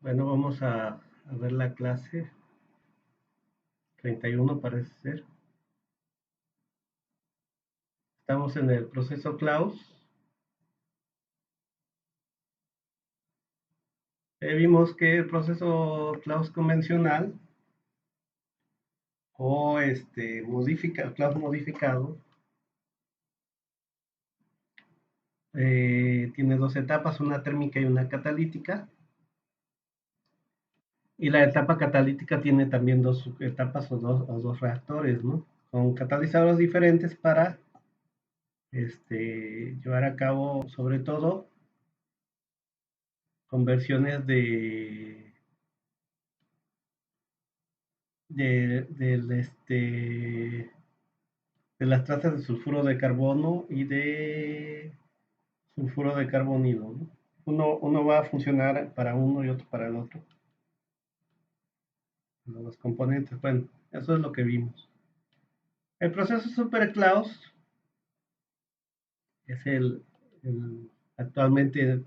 Bueno, vamos a ver la clase 31 parece ser. Estamos en el proceso Claus. Vimos que el proceso Claus convencional o Claus modificado tiene dos etapas, una térmica y una catalítica. Y la etapa catalítica tiene también dos etapas o dos reactores, ¿no? Con catalizadores diferentes para llevar a cabo, sobre todo, conversiones de, del, este, de las trazas de sulfuro de carbono y de sulfuro de carbonilo, ¿no? Uno va a funcionar para uno y otro para el otro. Los componentes, bueno, eso es lo que vimos. El proceso Super-Claus es el actualmente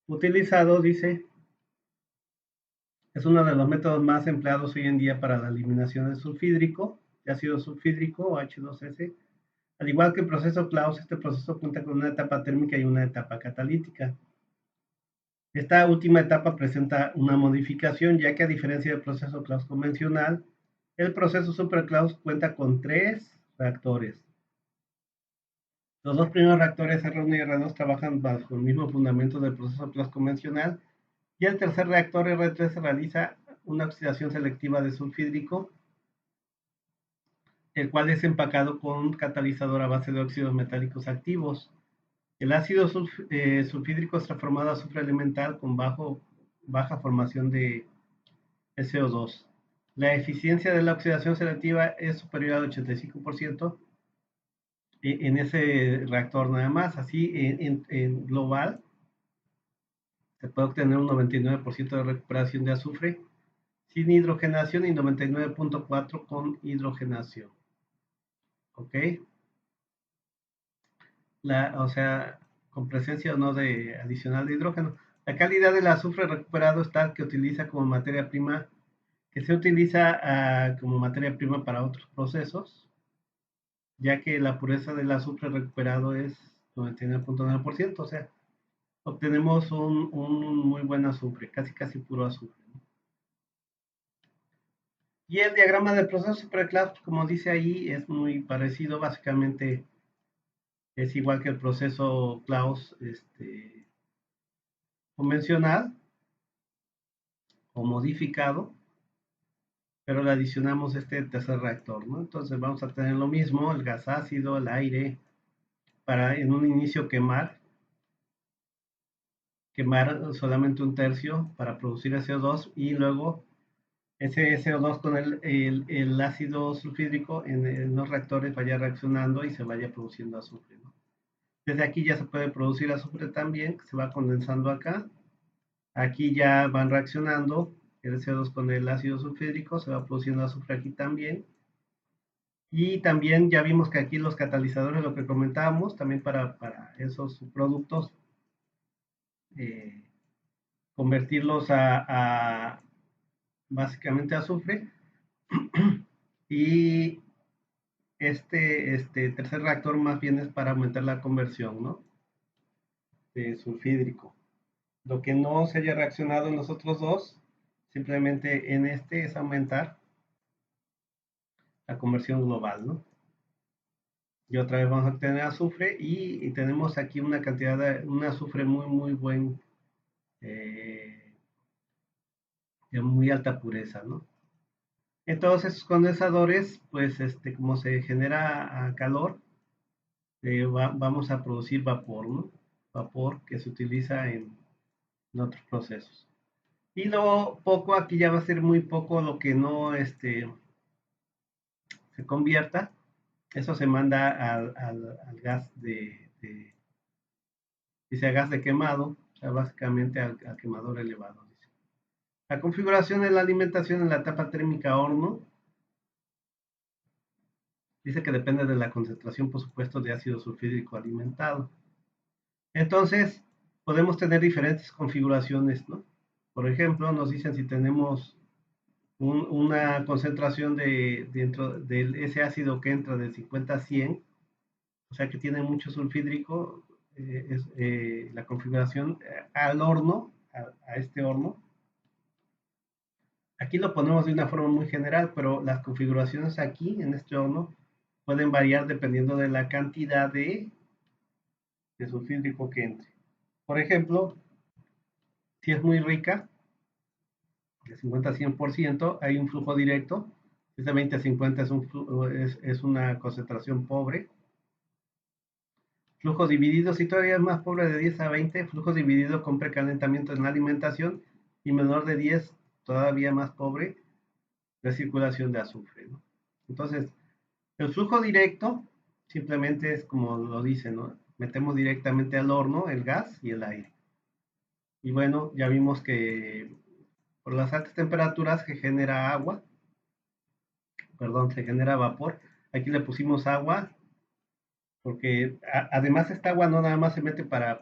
utilizado, dice, es uno de los métodos más empleados hoy en día para la eliminación del sulfídrico, de ácido sulfídrico o H2S. Al igual que el proceso Claus, este proceso cuenta con una etapa térmica y una etapa catalítica. Esta última etapa presenta una modificación, ya que a diferencia del proceso Claus convencional, el proceso Super Claus cuenta con tres reactores. Los dos primeros reactores R1 y R2 trabajan bajo el mismo fundamento del proceso Claus convencional, y el tercer reactor R3 realiza una oxidación selectiva de sulfídrico, el cual es empacado con un catalizador a base de óxidos metálicos activos. El ácido sulfídrico es transformado a azufre elemental con baja formación de SO2. La eficiencia de la oxidación selectiva es superior al 85% en ese reactor nada más. Así, en global, se puede obtener un 99% de recuperación de azufre sin hidrogenación y 99.4% con hidrogenación. ¿Ok? O sea, con presencia o no de adicional de hidrógeno. La calidad del azufre recuperado es tal que utiliza como materia prima, que se utiliza como materia prima para otros procesos, ya que la pureza del azufre recuperado es 99.9%, o sea, obtenemos un muy buen azufre, casi puro azufre, ¿no? Y el diagrama del proceso superclass, como dice ahí, es muy parecido, básicamente es igual que el proceso Claus convencional o modificado, pero le adicionamos este tercer reactor, ¿no? Entonces vamos a tener lo mismo, el gas ácido, el aire, para en un inicio quemar solamente un tercio para producir SO2 y luego ese SO2 con el ácido sulfídrico en los reactores vaya reaccionando y se vaya produciendo azufre, ¿no? Desde aquí ya se puede producir azufre también, que se va condensando acá. Aquí ya van reaccionando el CO2 con el ácido sulfídrico, se va produciendo azufre aquí también. Y también ya vimos que aquí los catalizadores, lo que comentábamos, también para esos productos, eh, convertirlos a básicamente azufre. Y este tercer reactor más bien es para aumentar la conversión, ¿no? De sulfídrico. Lo que no se haya reaccionado en los otros dos, simplemente en este es aumentar la conversión global, ¿no? Y otra vez vamos a tener azufre y tenemos aquí una cantidad un azufre muy buen, eh, de muy alta pureza, ¿no? Entonces, esos condensadores, pues, como se genera calor, vamos a producir vapor, ¿no? Vapor que se utiliza en otros procesos. Y luego, poco, aquí ya va a ser muy poco lo que no se convierta. Eso se manda al gas dice gas de quemado, o sea, básicamente al quemador elevado. Dice. La configuración de la alimentación en la etapa térmica horno dice que depende de la concentración, por supuesto, de ácido sulfídrico alimentado. Entonces, podemos tener diferentes configuraciones, ¿no? Por ejemplo, nos dicen si tenemos una concentración dentro de ese ácido que entra de 50 a 100, o sea que tiene mucho sulfídrico, es la configuración al horno, a este horno. Aquí lo ponemos de una forma muy general, pero las configuraciones aquí en este horno pueden variar dependiendo de la cantidad de sulfídrico que entre. Por ejemplo, si es muy rica, de 50 a 100%, hay un flujo directo. Si es de 20 a 50 es una concentración pobre. Flujo dividido, si todavía es más pobre, de 10 a 20, flujo dividido con precalentamiento en la alimentación, y menor de 10, todavía más pobre, de circulación de azufre, ¿no? Entonces, el flujo directo simplemente es como lo dice, ¿no? Metemos directamente al horno el gas y el aire. Y bueno, ya vimos que por las altas temperaturas que genera agua, perdón, se genera vapor. Aquí le pusimos agua porque además esta agua no nada más se mete para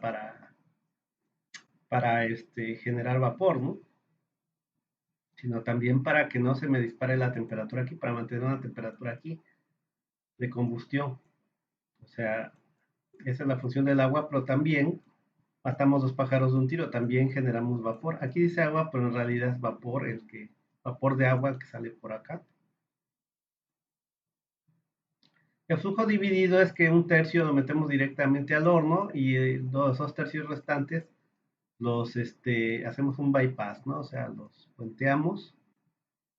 generar vapor, ¿no? Sino también para que no se me dispare la temperatura aquí, para mantener una temperatura aquí de combustión. O sea, esa es la función del agua, pero también matamos dos pájaros de un tiro, también generamos vapor. Aquí dice agua, pero en realidad es vapor, vapor de agua que sale por acá. El flujo dividido es que un tercio lo metemos directamente al horno y los dos tercios restantes hacemos un bypass, ¿no? O sea, los puenteamos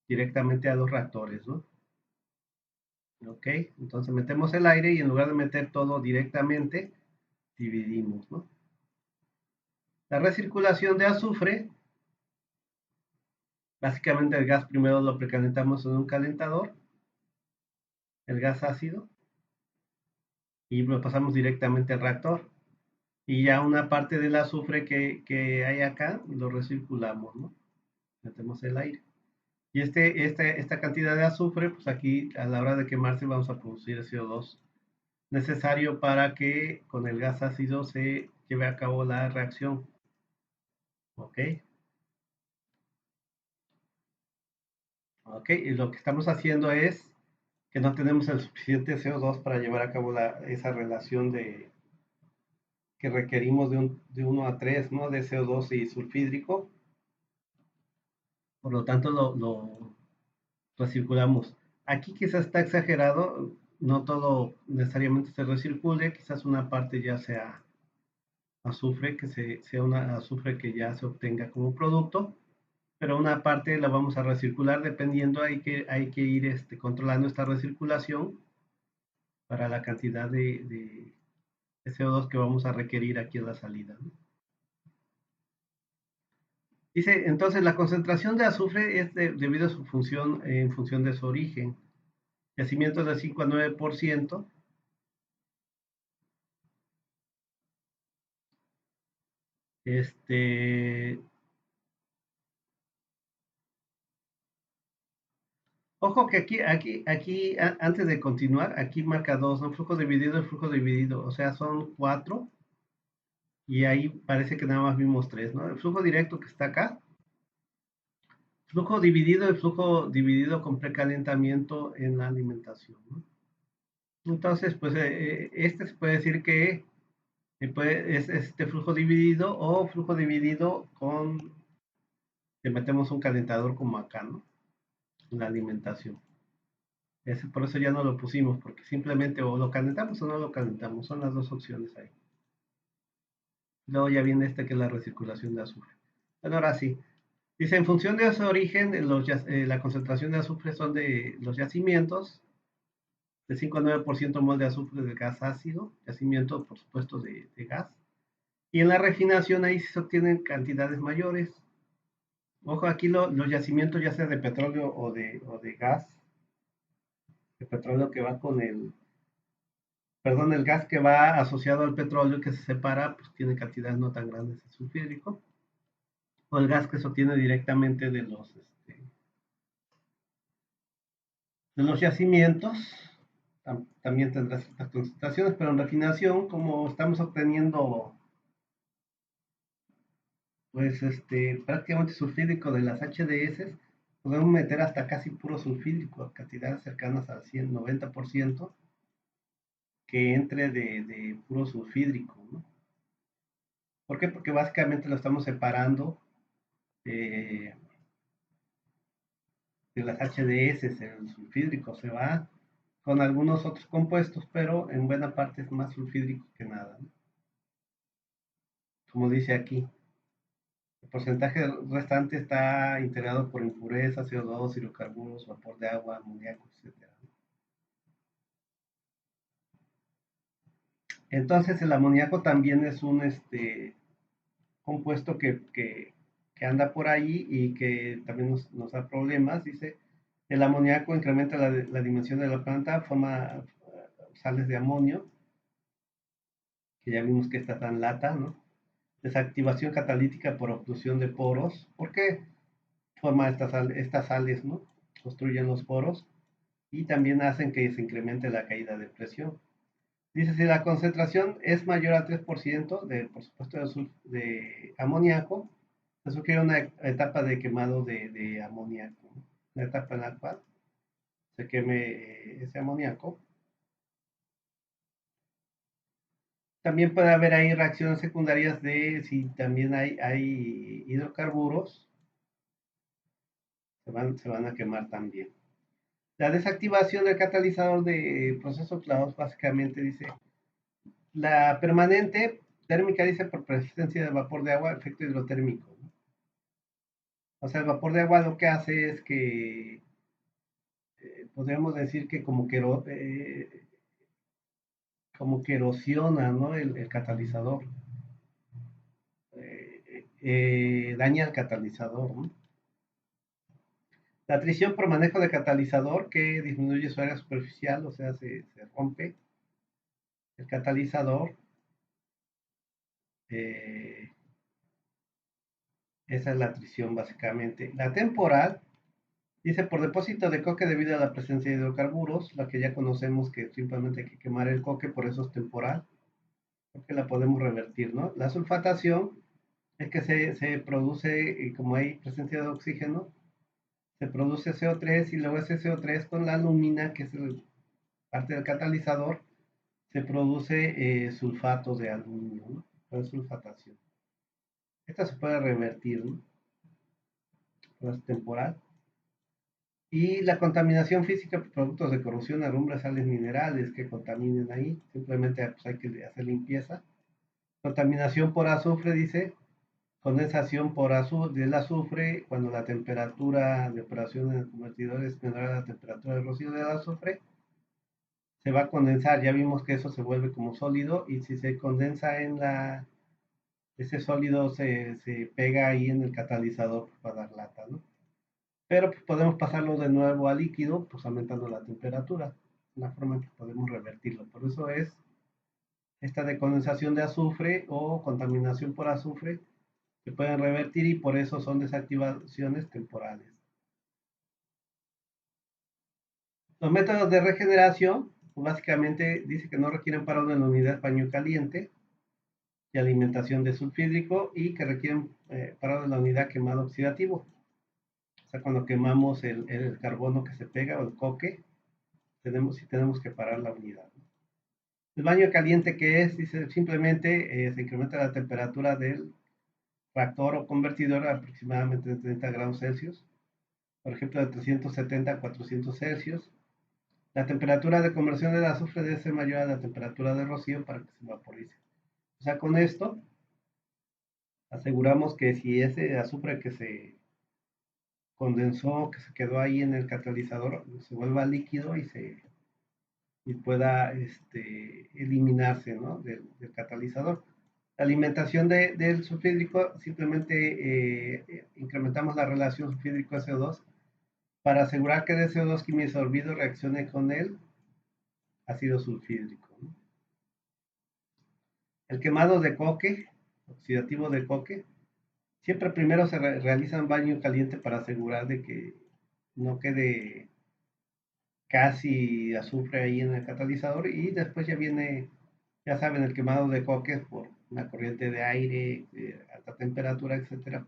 directamente a los reactores, ¿no? Ok, entonces metemos el aire y en lugar de meter todo directamente, dividimos, ¿no? La recirculación de azufre, básicamente el gas primero lo precalentamos en un calentador, el gas ácido, y lo pasamos directamente al reactor. Y ya una parte del azufre que hay acá, lo recirculamos, ¿no? Metemos el aire. Y esta cantidad de azufre, pues aquí a la hora de quemarse vamos a producir el CO2 necesario para que con el gas ácido se lleve a cabo la reacción. ¿Ok? ¿Ok? Y lo que estamos haciendo es que no tenemos el suficiente CO2 para llevar a cabo esa relación que requerimos de 1 a 3, ¿no? De CO2 y sulfídrico. Por lo tanto, lo recirculamos. Aquí quizás está exagerado, no todo necesariamente se recircule, quizás una parte ya sea azufre, sea una azufre que ya se obtenga como producto, pero una parte la vamos a recircular dependiendo, hay que ir controlando esta recirculación para la cantidad de CO2 que vamos a requerir aquí en la salida, ¿no? Dice, entonces la concentración de azufre es debido a su función, en función de su origen. Yacimientos de 5 a 9%. Este, Ojo que aquí, antes de continuar, aquí marca dos, ¿no? Flujo dividido y flujo dividido, o sea, son cuatro, y ahí parece que nada más vimos tres, ¿no? El flujo directo que está acá, flujo dividido y flujo dividido con precalentamiento en la alimentación, ¿no? Entonces, pues, se puede decir que es este flujo dividido o flujo dividido que metemos un calentador como acá, ¿no? En la alimentación. Por eso ya no lo pusimos, porque simplemente o lo calentamos o no lo calentamos, son las dos opciones ahí. Luego ya viene que es la recirculación de azufre. Bueno, ahora sí. Dice, en función de su origen, la concentración de azufre son de los yacimientos, de 5 a 9% mol de azufre de gas ácido, yacimiento, por supuesto, de gas. Y en la refinación ahí se obtienen cantidades mayores. Ojo, aquí los yacimientos ya sea de petróleo o de gas, de petróleo que va el gas que va asociado al petróleo que se separa, pues tiene cantidades no tan grandes de sulfídrico, o el gas que se obtiene directamente de los yacimientos, también tendrá ciertas concentraciones, pero en refinación, como estamos obteniendo pues prácticamente sulfídrico de las HDS, podemos meter hasta casi puro sulfídrico, a cantidades cercanas al 100, 90% que entre de puro sulfídrico, ¿no? ¿Por qué? Porque básicamente lo estamos separando eh, de las HDS, el sulfídrico se va con algunos otros compuestos, pero en buena parte es más sulfídrico que nada, ¿no? Como dice aquí, el porcentaje restante está integrado por impurezas, CO2, hidrocarburos, vapor de agua, amoníaco, etc. Entonces el amoníaco también es un compuesto que anda por ahí y que también nos da problemas. Dice, el amoníaco incrementa la dimensión de la planta, forma sales de amonio, que ya vimos que está tan lata, ¿no? Desactivación catalítica por obstrucción de poros. ¿Por qué forma estas sales, ¿no? Construyen los poros y también hacen que se incremente la caída de presión. Dice, si la concentración es mayor al 3% por supuesto, de amoníaco, se sugiere una etapa de quemado de amoníaco, ¿no? Una etapa en la cual se queme ese amoníaco. También puede haber ahí reacciones secundarias de si también hay hidrocarburos, se van a quemar también. La desactivación del catalizador de procesos clavados básicamente dice, la permanente térmica dice por presencia de vapor de agua, efecto hidrotérmico, ¿no? O sea, el vapor de agua lo que hace es que podríamos decir que como que erosiona, ¿no? El catalizador, daña el catalizador, ¿no? La tricción por manejo de catalizador que disminuye su área superficial, o sea, se rompe el catalizador. Eh, Esa es la tricción básicamente. La temporal dice por depósito de coque debido a la presencia de hidrocarburos, la que ya conocemos que simplemente hay que quemar el coque, por eso es temporal, porque la podemos revertir, ¿no? La sulfatación es que se produce, como hay presencia de oxígeno, se produce CO3 y luego ese CO3 con la alumina, que es parte del catalizador, se produce sulfato de aluminio, ¿no? Es sulfatación. Esta se puede revertir, ¿no? Es temporal. Y la contaminación física por productos de corrosión, alumbres, sales minerales que contaminen ahí, simplemente pues, hay que hacer limpieza. Contaminación por azufre, dice, condensación por del azufre cuando la temperatura de operación en el convertidor es menor a la temperatura de rocío del azufre, se va a condensar. Ya vimos que eso se vuelve como sólido y si se condensa ese sólido se pega ahí en el catalizador para dar lata, ¿no? Pero pues, podemos pasarlo de nuevo a líquido, pues aumentando la temperatura, la forma en que podemos revertirlo. Por eso es esta de condensación de azufre o contaminación por azufre se pueden revertir y por eso son desactivaciones temporales. Los métodos de regeneración, pues básicamente dice que no requieren parado en la unidad paño caliente y alimentación de sulfídrico y que requieren parado en la unidad quemado oxidativo. O sea, cuando quemamos el carbono que se pega o el coque, tenemos que parar la unidad, ¿no? El baño caliente que es, dice, simplemente se incrementa la temperatura del reactor o convertidor a aproximadamente 30 grados Celsius, por ejemplo de 370 a 400 Celsius. La temperatura de conversión del azufre debe ser mayor a la temperatura de rocío para que se vaporice. O sea, con esto aseguramos que si ese azufre que se condensó, que se quedó ahí en el catalizador, se vuelva líquido y pueda eliminarse, ¿no? del catalizador. La alimentación del sulfídrico, simplemente incrementamos la relación sulfídrico-CO2 para asegurar que el CO2 quimisorbido reaccione con el ácido sulfídrico, ¿no? El quemado de coque, oxidativo de coque, siempre primero se realiza un baño caliente para asegurar de que no quede casi azufre ahí en el catalizador y después ya viene, ya saben, el quemado de coques por una corriente de aire, alta la temperatura, etcétera,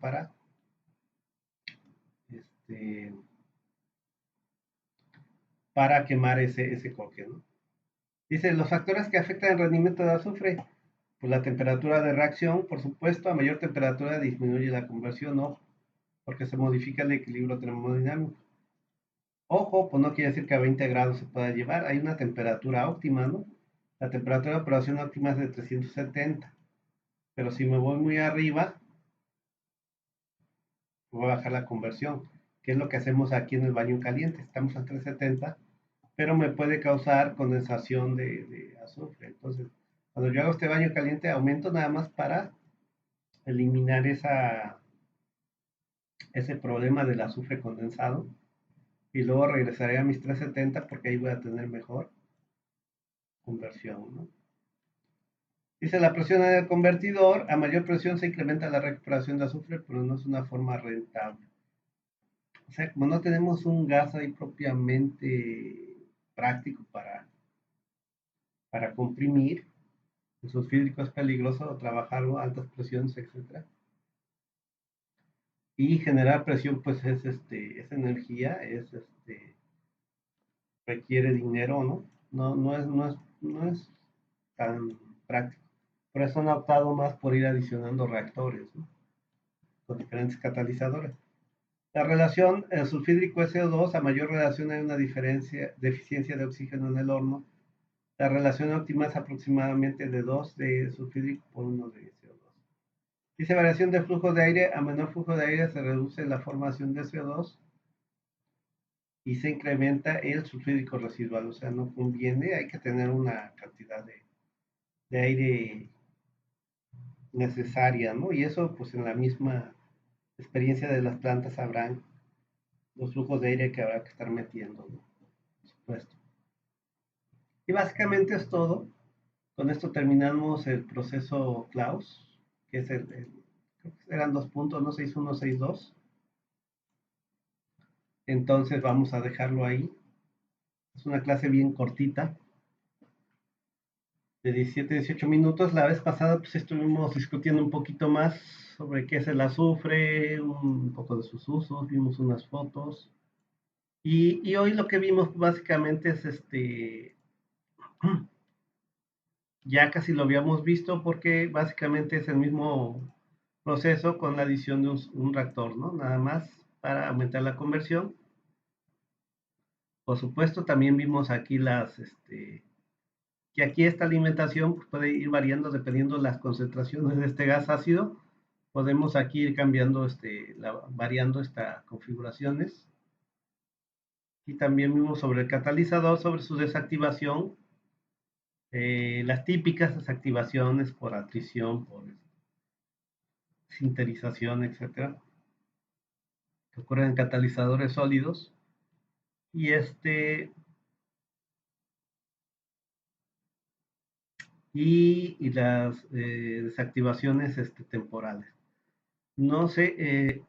para quemar ese coque, ¿no? Dice, los factores que afectan el rendimiento de azufre, pues la temperatura de reacción, por supuesto, a mayor temperatura disminuye la conversión, ¿no? Porque se modifica el equilibrio termodinámico. Ojo, pues no quiere decir que a 20 grados se pueda llevar, hay una temperatura óptima, ¿no? La temperatura de operación óptima es de 370, pero si me voy muy arriba, voy a bajar la conversión, que es lo que hacemos aquí en el baño caliente. Estamos a 370, pero me puede causar condensación de azufre. Entonces, cuando yo hago este baño caliente, aumento nada más para eliminar ese problema del azufre condensado. Y luego regresaré a mis 370 porque ahí voy a tener mejor conversión, ¿no? Dice, la presión en el convertidor, a mayor presión se incrementa la recuperación de azufre, pero no es una forma rentable. O sea, como no tenemos un gas ahí propiamente práctico para comprimir, el sulfídrico es peligroso trabajarlo a altas presiones, etcétera. Y generar presión, pues es energía, requiere dinero, ¿no? No es tan práctico. Por eso han optado más por ir adicionando reactores, ¿no? Con diferentes catalizadores. La relación sulfídrico SO2, a mayor relación hay una deficiencia de oxígeno en el horno. La relación óptima es aproximadamente de 2 de sulfídrico por 1 de CO2. Dice variación de flujo de aire, a menor flujo de aire se reduce la formación de CO2 y se incrementa el sulfídrico residual, o sea, no conviene, hay que tener una cantidad de aire necesaria, ¿no? Y eso, pues en la misma experiencia de las plantas sabrán los flujos de aire que habrá que estar metiendo, ¿no? Por supuesto. Y básicamente es todo. Con esto terminamos el proceso Klaus, que es creo que eran 2 puntos, no 6.1, 6.2. Entonces vamos a dejarlo ahí. Es una clase bien cortita, de 17, 18 minutos. La vez pasada pues estuvimos discutiendo un poquito más sobre qué es el azufre, un poco de sus usos, vimos unas fotos. Y hoy lo que vimos básicamente es ya casi lo habíamos visto porque básicamente es el mismo proceso con la adición de un reactor, ¿no? Nada más para aumentar la conversión. Por supuesto, también vimos aquí que aquí esta alimentación pues, puede ir variando dependiendo de las concentraciones de este gas ácido. Podemos aquí ir cambiando, variando estas configuraciones. Y también vimos sobre el catalizador, sobre su desactivación, las típicas desactivaciones por atrición, por sinterización, etcétera, que ocurren en catalizadores sólidos. Y y las desactivaciones temporales. No sé,